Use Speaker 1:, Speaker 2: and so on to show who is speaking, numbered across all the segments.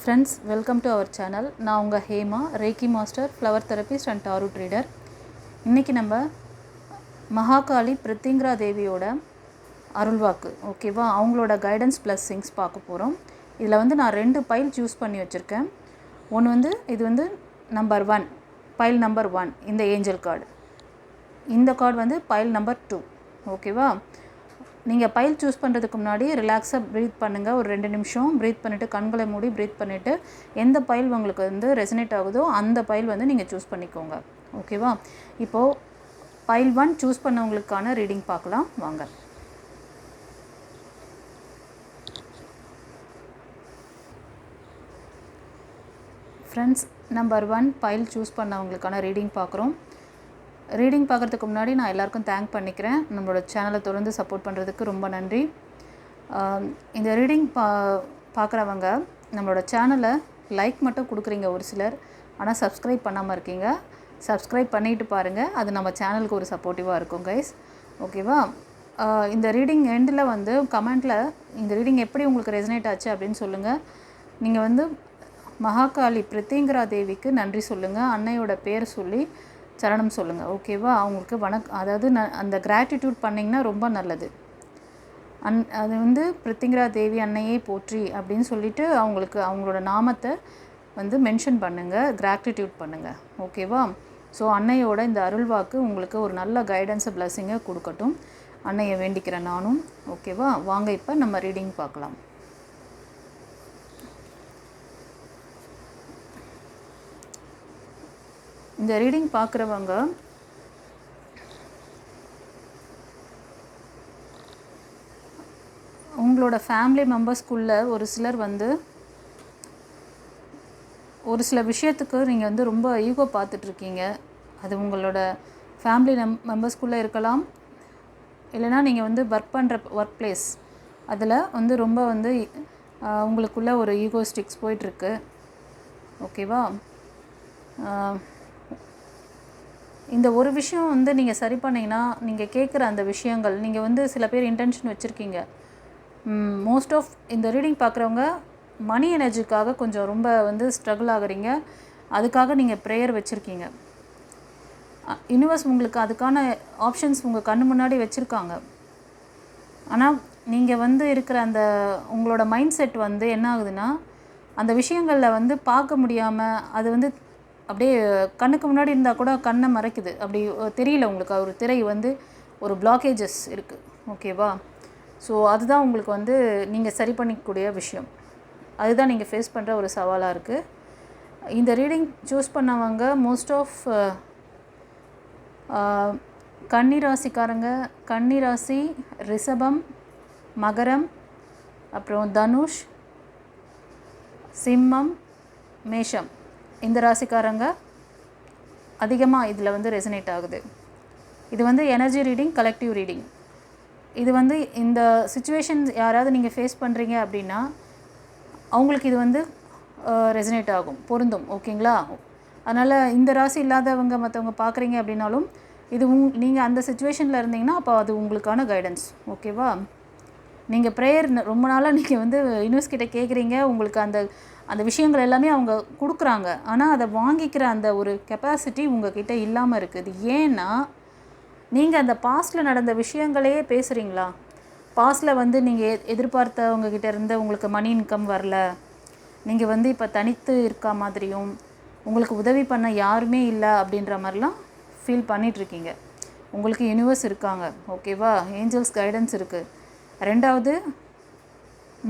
Speaker 1: Friends, welcome to our channel. நான் உங்கள் Hema, ரேக்கி master, flower therapist and tarot ட்ரீடர். இன்றைக்கி நம்ம மகாகாளி பிரித்திங்கரா தேவியோட அருள்வாக்கு, ஓகேவா, அவங்களோட கைடன்ஸ் பிளஸ்ஸிங்ஸ் பார்க்க போகிறோம். இதில் வந்து நான் 2 பைல் சூஸ் பண்ணி வச்சுருக்கேன். ஒன்று வந்து இது வந்து நம்பர் 1, பைல் நம்பர் 1, இந்த ஏஞ்சல் கார்டு. இந்த கார்டு வந்து பைல் நம்பர் 2, ஓகேவா. நீங்கள் பைல் சூஸ் பண்ணுறதுக்கு முன்னாடி ரிலாக்ஸாக ப்ரீத் பண்ணுங்கள். ஒரு 2 நிமிஷம் ப்ரீத் பண்ணிவிட்டு கண்களை மூடி ப்ரீத் பண்ணிவிட்டு எந்த பைல் உங்களுக்கு வந்து ரெசனேட் ஆகுதோ அந்த பைல் வந்து நீங்கள் சூஸ் பண்ணிக்கோங்க, ஓகேவா. இப்போது பைல் 1 சூஸ் பண்ணவங்களுக்கான ரீடிங் பார்க்கலாம் வாங்க. ஃப்ரெண்ட்ஸ், நம்பர் 1 பைல் சூஸ் பண்ணவங்களுக்கான ரீடிங் பார்க்குறோம். ரீடிங் பார்க்குறதுக்கு முன்னாடி நான் எல்லாருக்கும் தேங்க் பண்ணிக்கிறேன். நம்மளோட சேனலை தொடர்ந்து சப்போர்ட் பண்ணுறதுக்கு ரொம்ப நன்றி. இந்த ரீடிங் பார்க்குறவங்க நம்மளோட சேனலை லைக் மட்டும் கொடுக்குறீங்க ஒரு சிலர், ஆனால் சப்ஸ்கிரைப் பண்ணாமல் இருக்கீங்க. சப்ஸ்கிரைப் பண்ணிவிட்டு பாருங்கள், அது நம்ம சேனலுக்கு ஒரு சப்போர்ட்டிவாக இருக்கும் கைஸ், ஓகேவா. இந்த ரீடிங் எண்டில் வந்து கமெண்ட்டில் இந்த ரீடிங் எப்படி உங்களுக்கு ரெசனேட் ஆச்சு அப்படின்னு சொல்லுங்கள். நீங்கள் வந்து மகாகாளி பிரித்திங்கரா தேவிக்கு நன்றி சொல்லுங்கள். அன்னையோட பேர் சொல்லி சரணம் சொல்லுங்கள், ஓகேவா. அவங்களுக்கு அதாவது அந்த கிராட்டிடியூட் பண்ணிங்கன்னா ரொம்ப நல்லது. அது வந்து பிரித்திங்கரா தேவி அன்னையே போற்றி அப்படின்னு சொல்லிவிட்டு அவங்களுக்கு அவங்களோட நாமத்தை வந்து மென்ஷன் பண்ணுங்கள், கிராட்டிடியூட் பண்ணுங்கள், ஓகேவா. ஸோ அன்னையோட இந்த அருள்வாக்கு உங்களுக்கு ஒரு நல்ல கைடன்ஸை பிளஸ்ஸிங்கை கொடுக்கட்டும் அன்னையை வேண்டிக்கிறேன் நானும், ஓகேவா. வாங்க இப்போ நம்ம ரீடிங் பார்க்கலாம். இந்த ரீடிங் பார்க்குறவங்க உங்களோட ஃபேமிலி மெம்பர்ஸ்குள்ளே ஒரு சிலர் வந்து ஒரு சில விஷயத்துக்கு நீங்கள் வந்து ரொம்ப ஈகோ பார்த்துட்ருக்கீங்க. அது உங்களோட ஃபேமிலி மெம்பர்ஸ்குள்ளே இருக்கலாம், இல்லைனா நீங்கள் வந்து ஒர்க் பண்ணுற ஒர்க் பிளேஸ் அதில் வந்து ரொம்ப வந்து உங்களுக்குள்ளே ஒரு ஈகோஸ்டிக்ஸ் போயிட்டுருக்கு, ஓகேவா. இந்த ஒரு விஷயம் வந்து நீங்கள் சரி பண்ணிங்கன்னா நீங்கள் கேட்குற அந்த விஷயங்கள் நீங்கள் வந்து சில பேர் இன்டென்ஷன் வச்சுருக்கீங்க. மோஸ்ட் ஆஃப் இந்த ரீடிங் பார்க்குறவங்க மணி எனர்ஜிக்காக கொஞ்சம் ரொம்ப வந்து ஸ்ட்ரகிள் ஆகுறீங்க. அதுக்காக நீங்கள் ப்ரேயர் வச்சுருக்கீங்க. யூனிவர்ஸ் உங்களுக்கு அதுக்கான ஆப்ஷன்ஸ் உங்கள் கண்ணு முன்னாடி வச்சுருக்காங்க. ஆனால் நீங்கள் வந்து இருக்கிற அந்த உங்களோட மைண்ட் செட் வந்து என்ன ஆகுதுன்னா, அந்த விஷயங்களில் வந்து பார்க்க முடியாமல் அது வந்து அப்படியே கண்ணுக்கு முன்னாடி இருந்தால் கூட கண்ணை மறைக்குது, அப்படி தெரியல உங்களுக்கு. ஒரு திரை வந்து ஒரு பிளாக்கேஜஸ் இருக்குது, ஓகேவா. ஸோ அதுதான் உங்களுக்கு வந்து நீங்கள் சரி பண்ணிக்கக்கூடிய விஷயம். அதுதான் நீங்கள் ஃபேஸ் பண்ணுற ஒரு சவாலாக இருக்குது. இந்த ரீடிங் சூஸ் பண்ணவங்க மோஸ்ட் ஆஃப் கன்னிராசிக்காரங்க, கன்னிராசி, ரிஷபம், மகரம், அப்புறம் தனுஷ், சிம்மம், மேஷம், இந்த ராசிக்காரங்க அதிகமாக இதில் வந்து ரெசனேட் ஆகுது. இது வந்து எனர்ஜி ரீடிங், கலெக்டிவ் ரீடிங். இது வந்து இந்த சிச்சுவேஷன் யாராவது நீங்கள் ஃபேஸ் பண்ணுறீங்க அப்படின்னா அவங்களுக்கு இது வந்து ரெசனேட் ஆகும், பொருந்தும், ஓகேங்களா. அதனால் இந்த ராசி இல்லாதவங்க மற்றவங்க பார்க்குறீங்க அப்படின்னாலும் இது நீங்கள் அந்த சிச்சுவேஷனில் இருந்தீங்கன்னா அப்போ அது உங்களுக்கான கைடன்ஸ், ஓகேவா. நீங்கள் ப்ரேயர் ரொம்ப நாளாக நீங்கள் வந்து யூனிவர்ஸ் கிட்ட கேட்குறீங்க, உங்களுக்கு அந்த அந்த விஷயங்கள் எல்லாமே அவங்க கொடுக்குறாங்க. ஆனால் அதை வாங்கிக்கிற அந்த ஒரு கெப்பாசிட்டி உங்ககிட்ட இல்லாமல் இருக்குது. ஏன்னா நீங்கள் அந்த பாஸ்ட்டில் நடந்த விஷயங்களையே பேசுகிறீங்களா. பாஸ்ட்டில் வந்து நீங்கள் எதிர்பார்த்தவங்ககிட்ட இருந்து உங்களுக்கு மணி இன்கம் வரல, நீங்கள் வந்து இப்போ தனித்து இருக்க மாதிரியும் உங்களுக்கு உதவி பண்ண யாருமே இல்லை அப்படின்ற மாதிரிலாம் ஃபீல் பண்ணிகிட்ருக்கீங்க. உங்களுக்கு யூனிவர்ஸ் இருக்காங்க, ஓகேவா. ஏஞ்சல்ஸ் கைடன்ஸ் இருக்குது. ரெண்டாவது,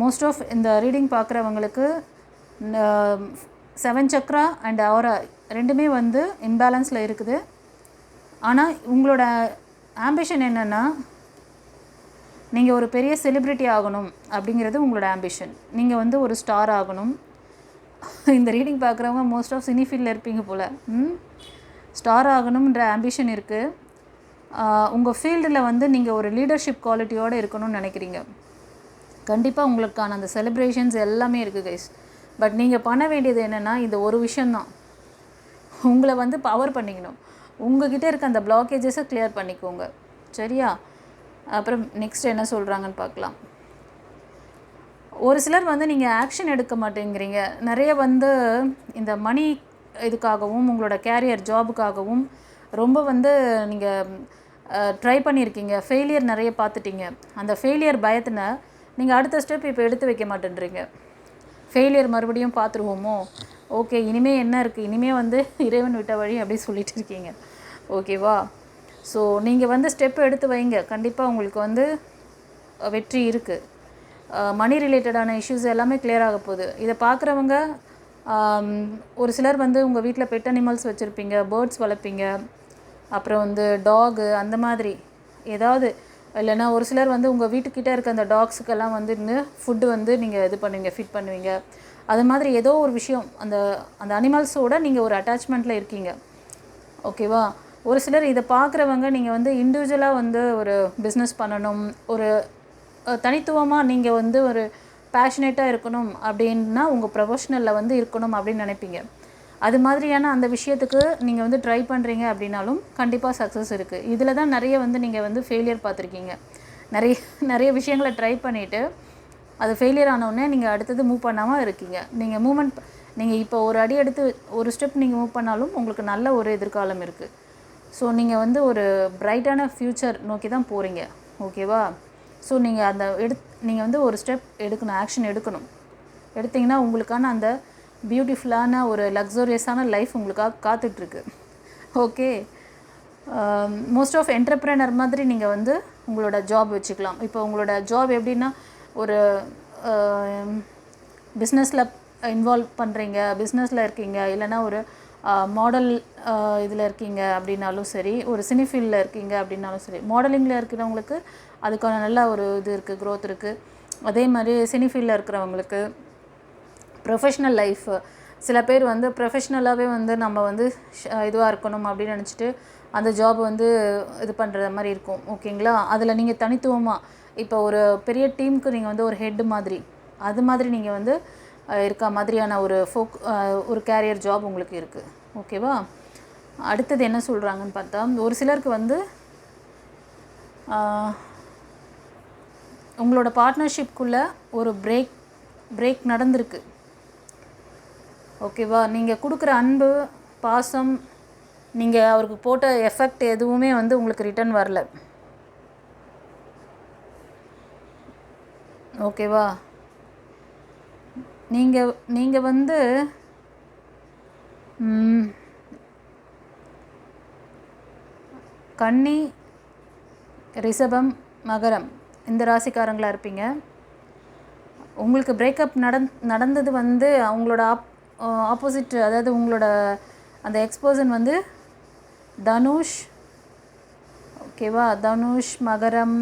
Speaker 1: மோஸ்ட் ஆஃப் இந்த ரீடிங் பார்க்குறவங்களுக்கு 7 சக்ரா அண்ட் ஆரா ரெண்டுமே வந்து இம்பேலன்ஸில் இருக்குது. ஆனால் உங்களோட ஆம்பிஷன் என்னென்னா நீங்கள் ஒரு பெரிய செலிப்ரிட்டி ஆகணும் அப்படிங்கிறது உங்களோட ஆம்பிஷன். நீங்கள் வந்து ஒரு ஸ்டார் ஆகணும். இந்த ரீடிங் பார்க்குறவங்க மோஸ்ட் ஆஃப் சினி ஃபீல்டில் இருப்பீங்க போல். ஸ்டார் ஆகணுன்ற ஆம்பிஷன் இருக்குது. உங்கள் ஃபீல்டில் வந்து நீங்கள் ஒரு லீடர்ஷிப் குவாலிட்டியோடு இருக்கணும்னு நினைக்கிறீங்க. கண்டிப்பாக உங்களுக்கான அந்த செலிப்ரேஷன்ஸ் எல்லாமே இருக்குது கைஸ். பட் நீங்கள் பண்ண வேண்டியது என்னென்னா இந்த ஒரு விஷயந்தான், உங்களை வந்து பவர் பண்ணிக்கணும். உங்கள்கிட்ட இருக்க அந்த பிளாக்கேஜஸை கிளியர் பண்ணிக்கோங்க, சரியா. அப்புறம் நெக்ஸ்ட் என்ன சொல்கிறாங்கன்னு பார்க்கலாம். ஒரு சிலர் வந்து நீங்கள் ஆக்ஷன் எடுக்க மாட்டேங்கிறீங்க. நிறைய வந்து இந்த மணி இதுக்காகவும் உங்களோட கேரியர் ஜாபுக்காகவும் ரொம்ப வந்து நீங்கள் ட்ரை பண்ணியிருக்கீங்க. ஃபெயிலியர் நிறைய பார்த்துட்டீங்க. அந்த ஃபெயிலியர் பயத்தின நீங்கள் அடுத்த ஸ்டெப் இப்போ எடுத்து வைக்க மாட்டேன்றீங்க. ஃபெயிலியர் மறுபடியும் பார்த்துருவோமோ, ஓகே இனிமேல் என்ன இருக்குது, இனிமேல் வந்து இறைவன் விட்ட வழி அப்படி சொல்லிட்டு இருக்கீங்க. ஓகேவா? ஸோ நீங்கள் வந்து ஸ்டெப் எடுத்து வைங்க. கண்டிப்பாக உங்களுக்கு வந்து வெற்றி இருக்குது. மணி ரிலேட்டடான இஷ்யூஸ் எல்லாமே கிளியர் ஆக போகுது. இதை பார்க்குறவங்க ஒரு சிலர் வந்து உங்கள் வீட்டில் பெட் அனிமல்ஸ் வச்சுருப்பீங்க, பேர்ட்ஸ் வளர்ப்பீங்க, அப்புறம் வந்து டாகு அந்த மாதிரி ஏதாவது, இல்லைனா ஒரு சிலர் வந்து உங்கள் வீட்டுக்கிட்டே இருக்க அந்த டாக்ஸுக்கெல்லாம் வந்து ஃபுட்டு வந்து நீங்கள் இது பண்ணுவீங்க, ஃபிட் பண்ணுவீங்க. அது மாதிரி ஏதோ ஒரு விஷயம் அந்த அந்த அனிமல்ஸோடு நீங்கள் ஒரு அட்டாச்மெண்ட்டில் இருக்கீங்க. ஓகேவா? ஒரு சிலர் இதை பார்க்குறவங்க நீங்கள் வந்து இண்டிவிஜுவலாக வந்து ஒரு பிஸ்னஸ் பண்ணணும், ஒரு தனித்துவமாக நீங்கள் வந்து ஒரு பேஷனேட்டாக இருக்கணும் அப்படின்னா உங்கள் ப்ரொஃபஷ்னலில் வந்து இருக்கணும் அப்படின்னு நினைப்பீங்க. அது மாதிரியான அந்த விஷயத்துக்கு நீங்கள் வந்து ட்ரை பண்ணுறீங்க அப்படின்னாலும் கண்டிப்பாக சக்ஸஸ் இருக்குது. இதில் தான் நிறைய வந்து நீங்கள் வந்து ஃபெயிலியர் பார்த்துருக்கீங்க. நிறைய விஷயங்களை ட்ரை பண்ணிவிட்டு அது ஃபெயிலியர் ஆனவுடனே நீங்கள் அடுத்தது மூவ் பண்ணாமல் இருக்கீங்க. நீங்கள் இப்போ ஒரு அடி எடுத்து ஒரு ஸ்டெப் நீங்கள் மூவ் பண்ணாலும் உங்களுக்கு நல்ல ஒரு எதிர்காலம் இருக்குது. ஸோ நீங்கள் வந்து ஒரு பிரைட்டான ஃப்யூச்சர் நோக்கி தான் போகிறீங்க. ஓகேவா? ஸோ நீங்கள் வந்து ஒரு ஸ்டெப் எடுக்கணும், ஆக்ஷன் எடுக்கணும். எடுத்திங்கன்னா உங்களுக்கான அந்த பியூட்டிஃபுல்லான ஒரு லக்ஸூரியஸான லைஃப் உங்களுக்காக காத்துட்ருக்கு. ஓகே. மோஸ்ட் ஆஃப் என்டர்ப்ரெனர் மாதிரி நீங்கள் வந்து உங்களோட ஜாப் வச்சுக்கலாம். இப்போ உங்களோட ஜாப் எப்படின்னா ஒரு பிஸ்னஸில் இன்வால்வ் பண்ணுறீங்க, பிஸ்னஸில் இருக்கீங்க, இல்லைனா ஒரு மாடல் இதில் இருக்கீங்க அப்படின்னாலும் சரி, ஒரு சினி ஃபீல்டில் இருக்கீங்க அப்படின்னாலும் சரி. மாடலிங்கில் இருக்கிறவங்களுக்கு அதுக்கான நல்ல ஒரு இது இருக்குது, க்ரோத் இருக்குது. அதே மாதிரி சினி ஃபீல்டில் இருக்கிறவங்களுக்கு ப்ரொஃபஷ்னல் லைஃப், சில பேர் வந்து ப்ரொஃபஷ்னலாகவே வந்து நம்ம வந்து இதுவாக இருக்கணும் அப்படின்னு நினச்சிட்டு அந்த ஜாப் வந்து இது பண்ணுற மாதிரி இருக்கும். ஓகேங்களா? அதில் நீங்கள் தனித்துவமாக இப்போ ஒரு பெரிய டீமுக்கு நீங்கள் வந்து ஒரு ஹெட்டு மாதிரி, அது மாதிரி நீங்கள் வந்து இருக்க மாதிரியான ஒரு கேரியர் ஜாப் உங்களுக்கு இருக்குது. ஓகேவா? அடுத்தது என்ன சொல்கிறாங்கன்னு பார்த்தா, ஒரு சிலருக்கு வந்து உங்களோட பார்ட்னர்ஷிப்குள்ளே ஒரு பிரேக் நடந்திருக்கு. ஓகேவா? நீங்கள் கொடுக்குற அன்பு, பாசம், நீங்கள் அவருக்கு போட்ட எஃபெக்ட் எதுவுமே வந்து உங்களுக்கு ரிட்டர்ன் வரல. ஓகேவா? நீங்கள் வந்து கன்னி, ரிஷபம், மகரம் இந்த ராசிக்காரங்களாக இருப்பீங்க. உங்களுக்கு பிரேக்கப் நடந்தது வந்து அவங்களோட ஆப்போசிட், அதாவது உங்களோட அந்த எக்ஸ்பர்சன் வந்து தனுஷ். ஓகேவா? தனுஷ், மகரம்,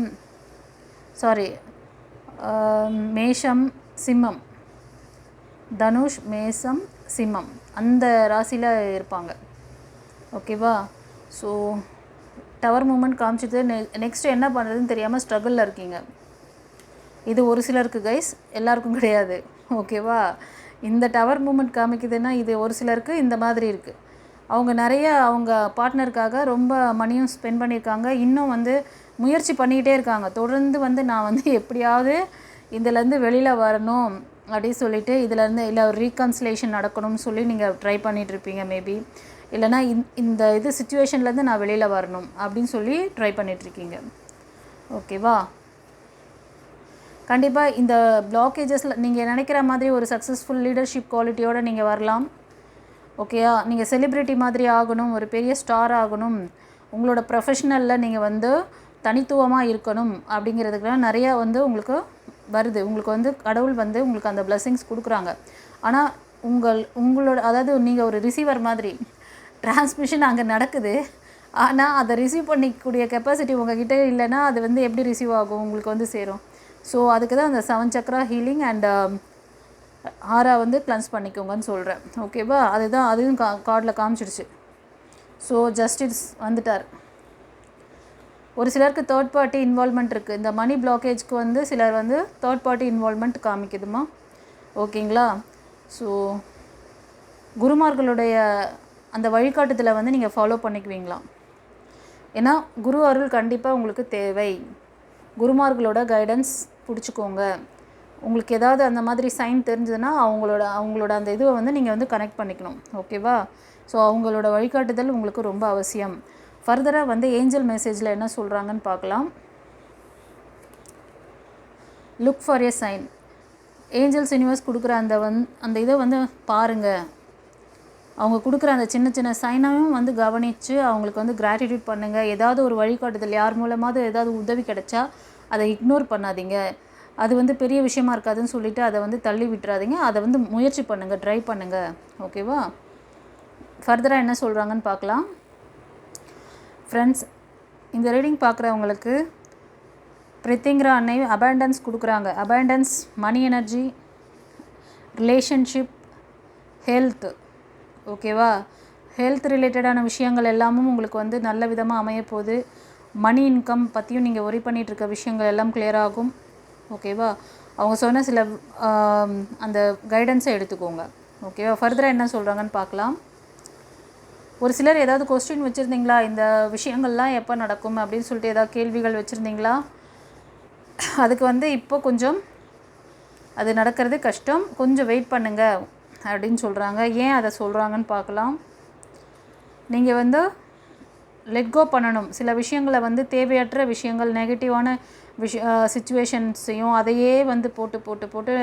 Speaker 1: மேஷம், சிம்மம். தனுஷ், மேஷம், சிம்மம் அந்த ராசியில் இருப்பாங்க. ஓகேவா? ஸோ டவர் மூமெண்ட் காமிச்சிட்டு நெக்ஸ்ட்டு என்ன பண்ணுறதுன்னு தெரியாமல் ஸ்ட்ரகிளில் இருக்கீங்க. இது ஒரு சிலருக்கு கைஸ், எல்லாருக்கும் கிடையாது. ஓகேவா? இந்த டவர் மூமெண்ட் காமிக்குதுன்னா இது ஒரு சிலருக்கு இந்த மாதிரி இருக்குது. அவங்க பார்ட்னருக்காக ரொம்ப மணியும் ஸ்பெண்ட் பண்ணியிருக்காங்க. இன்னும் வந்து முயற்சி பண்ணிக்கிட்டே இருக்காங்க. தொடர்ந்து வந்து நான் வந்து எப்படியாவது இதிலேருந்து வெளியில் வரணும் அப்படின்னு சொல்லிட்டு இதிலேருந்து இல்லை ஒரு ரீகன்சிலேஷன் நடக்கணும்னு சொல்லி நீங்கள் ட்ரை பண்ணிகிட்ருப்பீங்க. மேபி இல்லைனா இந்த சிச்சுவேஷன்லேருந்து நான் வெளியில் வரணும் அப்படின்னு சொல்லி ட்ரை பண்ணிகிட்ருக்கீங்க. ஓகேவா? கண்டிப்பாக இந்த பிளாக்கேஜஸில் நீங்கள் நினைக்கிற மாதிரி ஒரு சக்ஸஸ்ஃபுல் லீடர்ஷிப் குவாலிட்டியோடு நீங்கள் வரலாம். ஓகேயா? நீங்கள் செலிப்ரிட்டி மாதிரி ஆகணும், ஒரு பெரிய ஸ்டார் ஆகணும், உங்களோட ப்ரொஃபஷ்னலில் நீங்கள் வந்து தனித்துவமாக இருக்கணும் அப்படிங்கிறதுக்கெலாம் நிறையா வந்து உங்களுக்கு வருது. உங்களுக்கு வந்து கடவுள் வந்து உங்களுக்கு அந்த பிளெஸ்ஸிங்ஸ் கொடுக்குறாங்க. ஆனால் உங்களோட அதாவது நீங்கள் ஒரு ரிசீவர் மாதிரி, டிரான்ஸ்மிஷன் அங்கே நடக்குது, ஆனால் அதை ரிசீவ் பண்ணிக்கக்கூடிய கெப்பாசிட்டி உங்ககிட்ட இல்லைன்னா அது வந்து எப்படி ரிசீவ் ஆகும், உங்களுக்கு வந்து சேரும். ஸோ அதுக்கு தான் அந்த 7 சக்ரா ஹீலிங் அண்ட் ஆரா வந்து கிளன்ஸ் பண்ணிக்கோங்கன்னு சொல்கிறேன். ஓகேவா? அதுவும் கார்டில் காமிச்சிடுச்சு. ஸோ ஜஸ்டிஸ் வந்துட்டார். ஒரு சிலருக்கு தேர்ட் பார்ட்டி இன்வால்மெண்ட் இருக்குது. இந்த மணி பிளாக்கேஜ்க்கு வந்து சிலர் வந்து தேர்ட் பார்ட்டி இன்வால்மெண்ட் காமிக்குதுமா. ஓகேங்களா? ஸோ குருமார்களுடைய அந்த வழிகாட்டுதலை வந்து நீங்கள் ஃபாலோ பண்ணிக்குவீங்களா? ஏன்னா குரு அருள் கண்டிப்பாக உங்களுக்கு தேவை. குருமார்களோட கைடன்ஸ் பிடிச்சிக்கோங்க. உங்களுக்கு ஏதாவது அந்த மாதிரி சைன் தெரிஞ்சதுன்னா அவங்களோட அந்த இதுவை வந்து நீங்கள் வந்து கனெக்ட் பண்ணிக்கணும். ஓகேவா? ஸோ அவங்களோட வழிகாட்டுதல் உங்களுக்கு ரொம்ப அவசியம். ஃபர்தராக வந்து ஏஞ்சல் மெசேஜில் என்ன சொல்கிறாங்கன்னு பார்க்கலாம். Look for a sign. Angels universe கொடுக்குற அந்த இதை வந்து பாருங்கள். அவங்க கொடுக்குற அந்த சின்ன சின்ன சைனையும் வந்து கவனித்து அவங்களுக்கு வந்து கிராட்டிடியூட் பண்ணுங்கள். ஏதாவது ஒரு வழிகாட்டுதல் யார் மூலமாவது ஏதாவது உதவி கிடைச்சா அதை இக்னோர் பண்ணாதீங்க. அது வந்து பெரிய விஷயமா இருக்காதுன்னு சொல்லிவிட்டு அதை வந்து தள்ளி விட்டுறாதீங்க. அதை வந்து முயற்சி பண்ணுங்கள், ட்ரை பண்ணுங்கள். ஓகேவா? ஃபர்தராக என்ன சொல்கிறாங்கன்னு பார்க்கலாம். ஃப்ரெண்ட்ஸ், இந்த ரீடிங் பார்க்குறவங்களுக்கு பிரித்திங்கிற அன்னை அபேண்டன்ஸ் கொடுக்குறாங்க. அபேண்டன்ஸ், மணி எனர்ஜி, ரிலேஷன்ஷிப், ஹெல்த். ஓகேவா? ஹெல்த் ரிலேட்டடான விஷயங்கள் எல்லாமும் உங்களுக்கு வந்து நல்ல விதமாக அமையப்போகுது. மணி இன்கம் பற்றியும் நீங்கள் ஒரி பண்ணிகிட்ருக்க விஷயங்கள் எல்லாம் கிளியர் ஆகும். ஓகேவா? அவங்க சொன்ன சில அந்த கைடன்ஸை எடுத்துக்கோங்க. ஓகேவா? ஃபர்தராக என்ன சொல்கிறாங்கன்னு பார்க்கலாம். ஒரு சிலர் ஏதாவது கொஸ்டின் வச்சுருந்தீங்களா, இந்த விஷயங்கள்லாம் எப்போ நடக்கும் அப்படின்னு சொல்லிட்டு ஏதாவது கேள்விகள் வச்சுருந்தீங்களா? அதுக்கு வந்து இப்போ கொஞ்சம் அது நடக்கிறது கஷ்டம், கொஞ்சம் வெயிட் பண்ணுங்கள் அப்படின்னு சொல்கிறாங்க. ஏன் அதை சொல்கிறாங்கன்னு பார்க்கலாம். நீங்கள் வந்து லெட்கோ பண்ணணும். சில விஷயங்களை வந்து தேவையற்ற விஷயங்கள், நெகட்டிவான சிச்சுவேஷன்ஸையும் அதையே வந்து போட்டு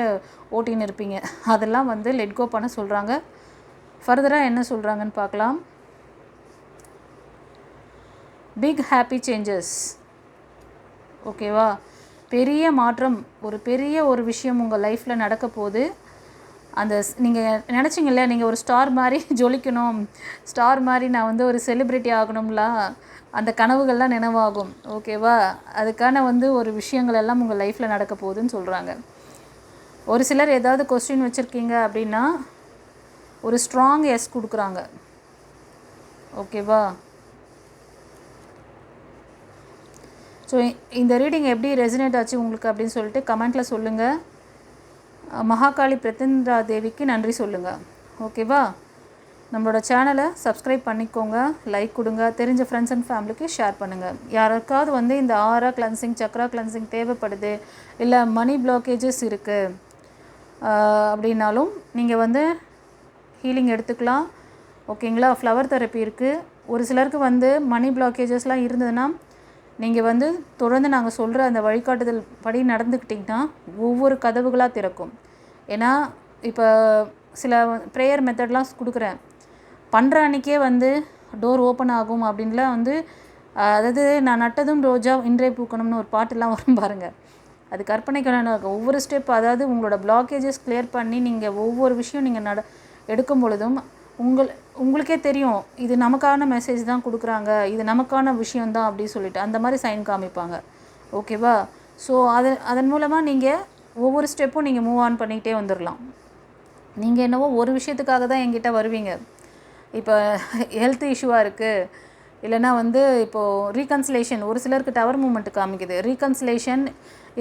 Speaker 1: ஓட்டின்னு இருப்பீங்க. அதெல்லாம் வந்து லெட்கோ பண்ண சொல்கிறாங்க. ஃபர்தராக என்ன சொல்கிறாங்கன்னு பார்க்கலாம். Big happy changes. ஓகேவா? பெரிய மாற்றம், பெரிய ஒரு விஷயம் உங்கள் லைஃப்பில் நடக்க போகுது. அந்த நீங்கள் நினச்சிங்கல்ல, நீங்கள் ஒரு ஸ்டார் மாதிரி ஜொலிக்கணும், ஸ்டார் மாதிரி நான் வந்து ஒரு செலிப்ரிட்டி ஆகணும்லாம், அந்த கனவுகள்லாம் நினைவாகும். ஓகேவா? அதுக்கான வந்து ஒரு விஷயங்கள் எல்லாம் உங்கள் லைஃப்பில் நடக்க போகுதுன்னு சொல்கிறாங்க. ஒரு சிலர் ஏதாவது கொஸ்டின் வச்சுருக்கீங்க அப்படின்னா ஒரு ஸ்ட்ராங் எஸ் கொடுக்குறாங்க. ஓகேவா? ஸோ இந்த ரீடிங் எப்படி ரெசினேட் ஆச்சு உங்களுக்கு அப்படின்னு சொல்லிட்டு கமெண்ட்டில் சொல்லுங்கள். மகாகாளி பிரத்யங்கரா தேவிக்கு நன்றி சொல்லுங்கள். ஓகேவா? நம்மளோட சேனலை சப்ஸ்கிரைப் பண்ணிக்கோங்க, லைக் கொடுங்க, தெரிஞ்ச ஃப்ரெண்ட்ஸ் அண்ட் ஃபேமிலிக்கு ஷேர் பண்ணுங்கள். யாருக்காவது வந்து இந்த ஆரா கிளன்சிங், சக்ரா கிளன்சிங் தேவைப்படுது, இல்லை மணி பிளாக்கேஜஸ் இருக்குது அப்படின்னாலும் நீங்கள் வந்து ஹீலிங் எடுத்துக்கலாம். ஓகேங்களா? ஃப்ளவர் தெரப்பி இருக்குது. ஒரு சிலருக்கு வந்து மணி பிளாக்கேஜஸ்லாம் இருந்ததுன்னா நீங்கள் வந்து தொடர்ந்து நாங்கள் சொல்கிற அந்த வழிகாட்டுதல் படி நடந்துக்கிட்டிங்கன்னா ஒவ்வொரு கதவுகளாக திறக்கும். ஏன்னா இப்போ சில ப்ரேயர் மெத்தட்லாம் கொடுக்குறேன், பண்ணுற அன்றைக்கே வந்து டோர் ஓப்பன் ஆகும் அப்படின்லாம் வந்து, அதாவது நான் நட்டதும் ரோஜா இன்றே பூக்கணும்னு ஒரு பாட்டுலாம் வரும் பாருங்கள். அது கற்பனைக்கான ஒவ்வொரு ஸ்டெப், அதாவது உங்களோட பிளாக்கேஜஸ் கிளியர் பண்ணி நீங்கள் ஒவ்வொரு விஷயம் நீங்கள் எடுக்கும் பொழுதும் உங்களுக்கே தெரியும் இது நமக்கான மெசேஜ் தான் கொடுக்குறாங்க, இது நமக்கான விஷயந்தான் அப்படின்னு சொல்லிட்டு அந்த மாதிரி சைன் காமிப்பாங்க. ஓகேவா? ஸோ அதன் மூலமாக நீங்கள் ஒவ்வொரு ஸ்டெப்பும் நீங்கள் மூவ் ஆன் பண்ணிக்கிட்டே வந்துடலாம். நீங்கள் என்னவோ ஒரு விஷயத்துக்காக தான் என்கிட்ட வருவீங்க. இப்போ ஹெல்த் இஷ்யூவாக இருக்குது, இல்லைனா வந்து இப்போது ரீகன்சிலேஷன், ஒரு சிலருக்கு டவர் மூமெண்ட் காமிக்குது, ரீகன்சிலேஷன்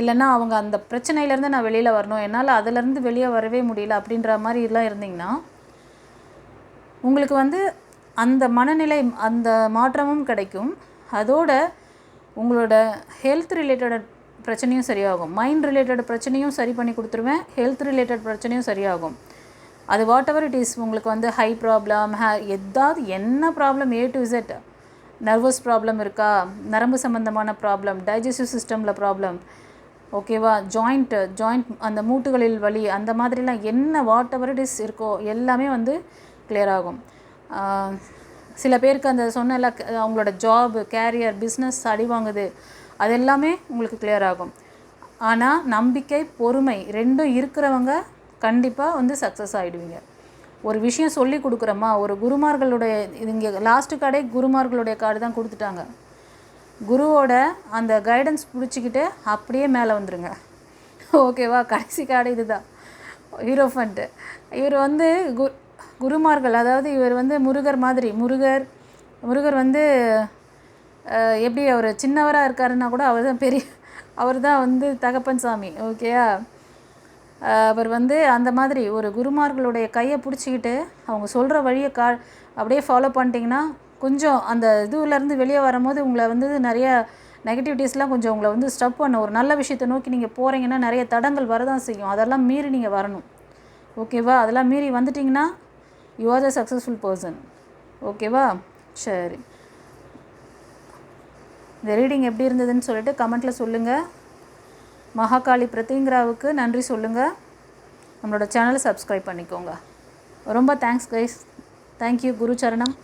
Speaker 1: இல்லைன்னா அவங்க அந்த பிரச்சனையிலேருந்து நான் வெளியில் வரணும், என்னால் அதிலேருந்து வெளியே வரவே முடியல அப்படின்ற மாதிரி எல்லாம் இருந்தீங்கன்னா உங்களுக்கு வந்து அந்த மனநிலை, அந்த மாற்றமும் கிடைக்கும். அதோட உங்களோட ஹெல்த் ரிலேட்டட் பிரச்சனையும் சரியாகும், மைண்ட் ரிலேட்டட் பிரச்சனையும் சரி பண்ணி கொடுத்துருவேன், ஹெல்த் ரிலேட்டட் பிரச்சனையும் சரியாகும். அது வாட் எவர் இட் இஸ், உங்களுக்கு வந்து ஹை ப்ராப்ளம், ஏதாவது என்ன problem, A to Z, nervous problem இருக்கா, நரம்பு சம்மந்தமான ப்ராப்ளம், டைஜஸ்டிவ் சிஸ்டமில் ப்ராப்ளம், ஓகேவா, ஜாயிண்ட் அந்த மூட்டுகளில் வலி, அந்த மாதிரிலாம் என்ன வாட் எவர் இட் இஸ் இருக்கோ எல்லாமே வந்து கிளியர் ஆகும். சில பேருக்கு அந்த சொன்ன அவங்களோட ஜாப், கேரியர், பிஸ்னஸ் அடி வாங்குது, அது எல்லாமே உங்களுக்கு கிளியர் ஆகும். ஆனால் நம்பிக்கை, பொறுமை ரெண்டும் இருக்கிறவங்க கண்டிப்பாக வந்து சக்ஸஸ் ஆகிடுவீங்க. ஒரு விஷயம் சொல்லி கொடுக்குறோமா, ஒரு குருமார்களுடைய, இங்கே லாஸ்ட்டு கார்டே குருமார்களுடைய கார்டு தான் கொடுத்துட்டாங்க. குருவோட அந்த கைடன்ஸ் பிடிச்சிக்கிட்டு அப்படியே மேலே வந்துடுங்க. ஓகேவா? கடைசி கார்டு இது தான், ஹீரோஃபண்ட். இவர் வந்து குருமார்கள், அதாவது இவர் வந்து முருகர் மாதிரி, முருகர் வந்து எப்படி அவர் சின்னவராக இருக்காருன்னா கூட அவர் தான் வந்து தகப்பன் சாமி. ஓகேயா? அவர் வந்து அந்த மாதிரி ஒரு குருமார்களுடைய கையை பிடிச்சிக்கிட்டு அவங்க சொல்கிற வழியை அப்படியே ஃபாலோ பண்ணிட்டீங்கன்னா கொஞ்சம் அந்த இதுலேருந்து வெளியே வரும்போது உங்களை வந்து நிறைய நெகட்டிவிட்டிஸ்லாம் கொஞ்சம் உங்களை வந்து ஸ்டப் பண்ண, ஒரு நல்ல விஷயத்தை நோக்கி நீங்கள் போகிறீங்கன்னா நிறைய தடங்கள் வரதான் செய்யும். அதெல்லாம் மீறி நீங்கள் வரணும். ஓகேவா? அதெல்லாம் மீறி வந்துட்டிங்கன்னா you are the successful person. ஓகேவா? சரி, இந்த ரீடிங் எப்படி இருந்ததுன்னு சொல்லிட்டு கமெண்ட்டில் சொல்லுங்கள். மகாகாளி பிரத்யங்கராவுக்கு நன்றி சொல்லுங்கள். நம்மளோட சேனலை சப்ஸ்கிரைப் பண்ணிக்கோங்க. ரொம்ப தேங்க்ஸ் கைஸ். தேங்க்யூ. குரு சரணம்.